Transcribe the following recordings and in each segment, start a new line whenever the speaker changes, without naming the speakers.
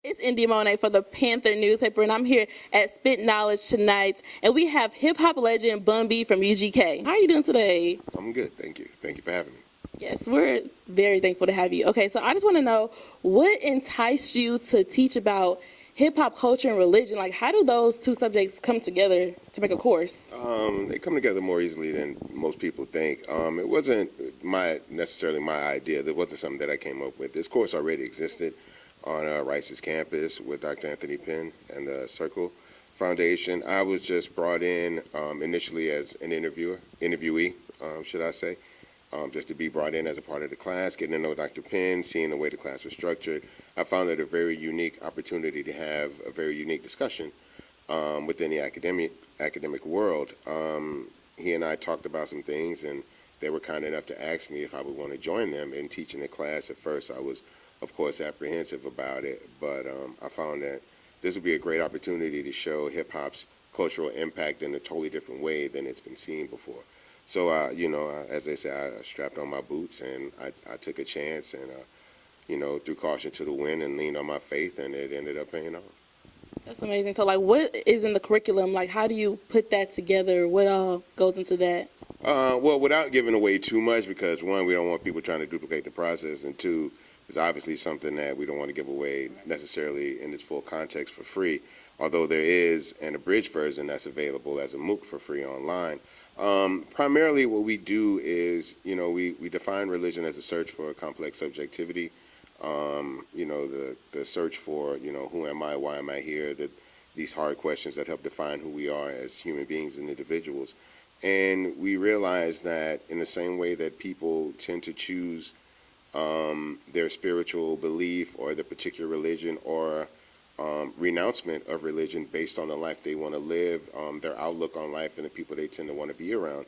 It's India Monee for the Panther Newspaper, and I'm here at Spit Knowledge tonight, and we have hip-hop legend Bun B from UGK. How are you doing today?
I'm good, thank you. Thank you for having me.
Yes, we're very thankful to have you. Okay, so I just want to know, what enticed you to teach about hip-hop culture and religion? Like, how do those two subjects come together to make a course?
They come together more easily than most people think. It wasn't necessarily my idea. That wasn't something that I came up with. This course already existed on Rice's campus with Dr. Anthony Penn and the Circle Foundation. I was just brought in initially as an interviewee, should I say, just to be brought in as a part of the class, getting to know Dr. Penn, seeing the way the class was structured. I found it a very unique opportunity to have a very unique discussion within the academic world. He and I talked about some things, and they were kind enough to ask me if I would want to join them in teaching the class. At first, I was, of course, apprehensive about it, but I found that this would be a great opportunity to show hip-hop's cultural impact in a totally different way than it's been seen before. So, as they say, I strapped on my boots, and I took a chance, and, threw caution to the wind and leaned on my faith, and it ended up paying off.
That's amazing. So, like, what is in the curriculum? Like, how do you put that together? What all goes into that?
Well, without giving away too much, because one, we don't want people trying to duplicate the process, and two, it's obviously something that we don't want to give away necessarily in its full context for free, although there is an abridged version that's available as a MOOC for free online. Primarily what we do is, we define religion as a search for complex subjectivity, the search for, who am I, why am I here, these hard questions that help define who we are as human beings and individuals. And we realize that in the same way that people tend to choose their spiritual belief or the particular religion or renouncement of religion based on the life they want to live, their outlook on life and the people they tend to want to be around,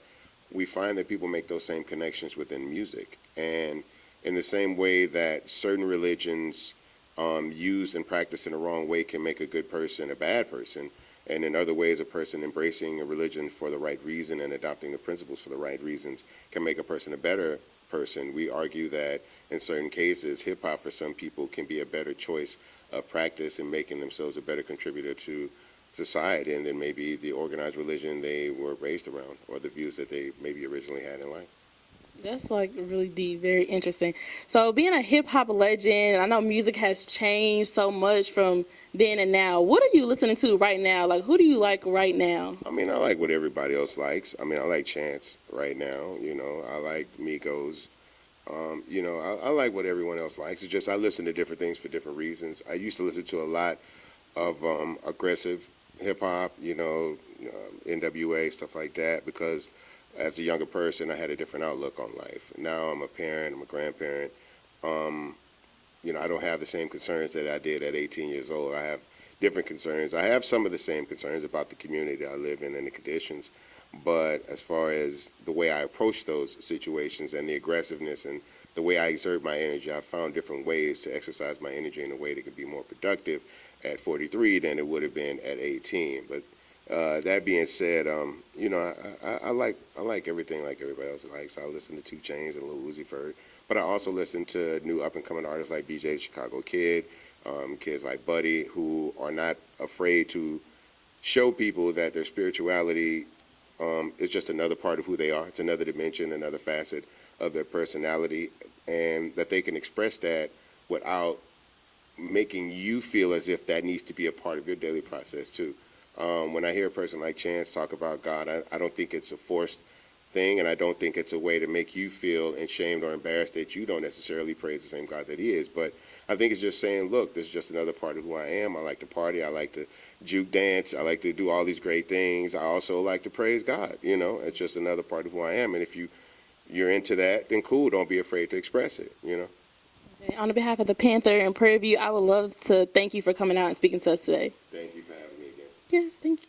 we find that people make those same connections within music. And in the same way that certain religions used and practiced in the wrong way can make a good person a bad person, and in other ways a person embracing a religion for the right reason and adopting the principles for the right reasons can make a person a better person, we argue that in certain cases hip-hop for some people can be a better choice of practice in making themselves a better contributor to society and then maybe the organized religion they were raised around or the views that they maybe originally had in life.
That's like really deep, very interesting. So being a hip-hop legend, I know music has changed so much from then and now. What are you listening to right now? Like, who do you like right now?
I mean, I like what everybody else likes. I mean, I like Chance right now. I like Migos. I like what everyone else likes. It's just I listen to different things for different reasons. I used to listen to a lot of aggressive hip-hop, NWA, stuff like that, because as a younger person, I had a different outlook on life. Now I'm a parent, I'm a grandparent. I don't have the same concerns that I did at 18 years old. I have different concerns. I have some of the same concerns about the community I live in and the conditions. But as far as the way I approach those situations and the aggressiveness and the way I exert my energy, I've found different ways to exercise my energy in a way that could be more productive at 43 than it would have been at 18. But that being said, I like everything like everybody else likes. I listen to 2 Chainz and Lil Uzi Vert, but I also listen to new up-and-coming artists like BJ the Chicago Kid, kids like Buddy, who are not afraid to show people that their spirituality is just another part of who they are. It's another dimension, another facet of their personality, and that they can express that without making you feel as if that needs to be a part of your daily process too. When I hear a person like Chance talk about God, I don't think it's a forced thing, and I don't think it's a way to make you feel ashamed or embarrassed that you don't necessarily praise the same God that he is. But I think it's just saying, look, this is just another part of who I am. I like to party. I like to juke dance. I like to do all these great things. I also like to praise God. It's just another part of who I am. And if you're into that, then cool. Don't be afraid to express it,
Okay. On behalf of the Panther and Prairie, I would love to thank you for coming out and speaking to us today.
Thank you for having me again.
Yes, thank you.